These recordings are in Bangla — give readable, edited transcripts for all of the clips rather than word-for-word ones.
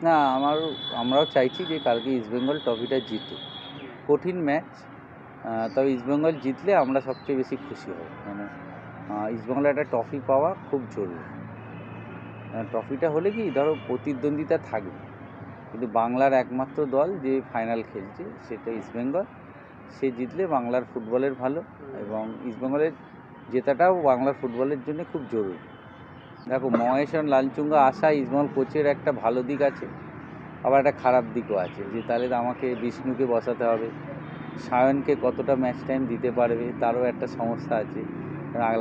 না, আমরাও চাইছি যে কালকে ইস্টবেঙ্গল ট্রফিটা জিতুক। কঠিন ম্যাচ, তবে ইস্টবেঙ্গল জিতলে আমরা সবচেয়ে বেশি খুশি হব। মানে ইস্টবেঙ্গলের একটা ট্রফি পাওয়া খুব জরুরি। ট্রফিটা হলে কি ধরো প্রতিদ্বন্দ্বিতা থাকবে, কিন্তু বাংলার একমাত্র দল যে ফাইনাল খেলছে সেটা ইস্টবেঙ্গল। সে জিতলে বাংলার ফুটবলের ভালো, এবং ইস্টবেঙ্গলের জেতাটাও বাংলার ফুটবলের জন্য খুব জরুরি। দেখো, মহেশ আর লালচুঙ্গা আসা ইস্টবেঙ্গল কোচের একটা ভালো দিক আছে, আবার একটা খারাপ দিকও আছে, যে তাহলে আমাকে বিষ্ণুকে বসাতে হবে, সায়নকে কতটা ম্যাচ টাইম দিতে পারবে তারও একটা সমস্যা আছে।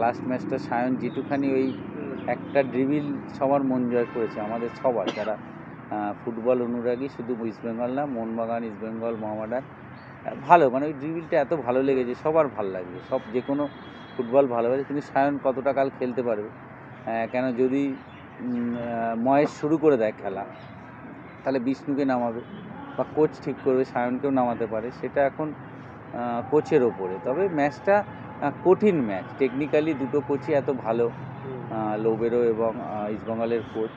লাস্ট ম্যাচটা সায়ন যেটুখানি ওই একটা ড্রিবিল সবার মন জয় করেছে, আমাদের সবার যারা ফুটবল অনুরাগী, শুধু ইস্টবেঙ্গল না, মোহনবাগান, ইস্টবেঙ্গল, মোহামেডান, ভালো, মানে ওই ড্রিবিলটা এত ভালো লেগেছে, সবার ভালো লাগবে, সব যে কোনো ফুটবল ভালোবাসে। কিন্তু সায়ন কতটা কাল খেলতে পারবে, কেন যদি মহেশ শুরু করে দেয় খেলা, তাহলে বিষ্ণুকে নামাবে, বা কোচ ঠিক করবে সায়নকেও নামাতে পারে, সেটা এখন কোচের ওপরে। তবে ম্যাচটা কঠিন ম্যাচ, টেকনিক্যালি দুটো কোচই এত ভালো, লোবেরো এবং ইস্টবেঙ্গলের কোচ,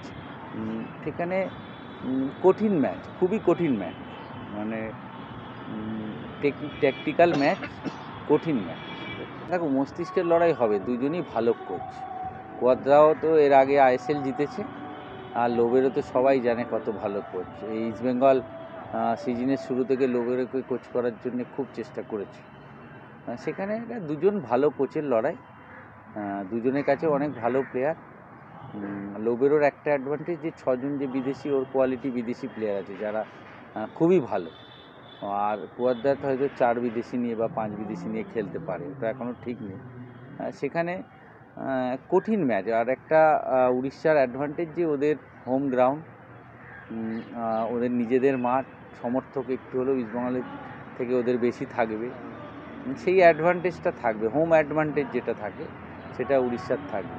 সেখানে কঠিন ম্যাচ, খুবই কঠিন ম্যাচ, মানে ট্যাকটিক্যাল ম্যাচ, কঠিন ম্যাচ। দেখো, মস্তিষ্কের লড়াই হবে, দুজনই ভালো কোচ। কোয়াদ্রাও তো এর আগে আইএসএল জিতেছে, আর লোবেরো তো সবাই জানে কত ভালো কোচ। এই ইস্টবেঙ্গল সিজনের শুরু থেকে লোবেরোকে কোচ করার জন্য খুব চেষ্টা করেছে। সেখানে দুজন ভালো কোচের লড়াই, দুজনের কাছে অনেক ভালো প্লেয়ার। লোবেরোর একটা অ্যাডভান্টেজ যে 6 জন যে বিদেশি, ওর কোয়ালিটি বিদেশি প্লেয়ার আছে যারা খুবই ভালো, আর কুয়াদ্রাত হয়তো 4 বিদেশি নিয়ে বা 5 বিদেশি নিয়ে খেলতে পারে, ওটা এখনও ঠিক নেই। সেখানে কঠিন ম্যাচ। আর একটা উড়িষ্যার অ্যাডভান্টেজ যে ওদের হোম গ্রাউন্ড, ওদের নিজেদের মাঠ, সমর্থক একটু হলেও ইস্টবেঙ্গলের থেকে ওদের বেশি থাকবে, সেই অ্যাডভান্টেজটা থাকবে, হোম অ্যাডভান্টেজ যেটা থাকে সেটা উড়িষ্যার থাকবে।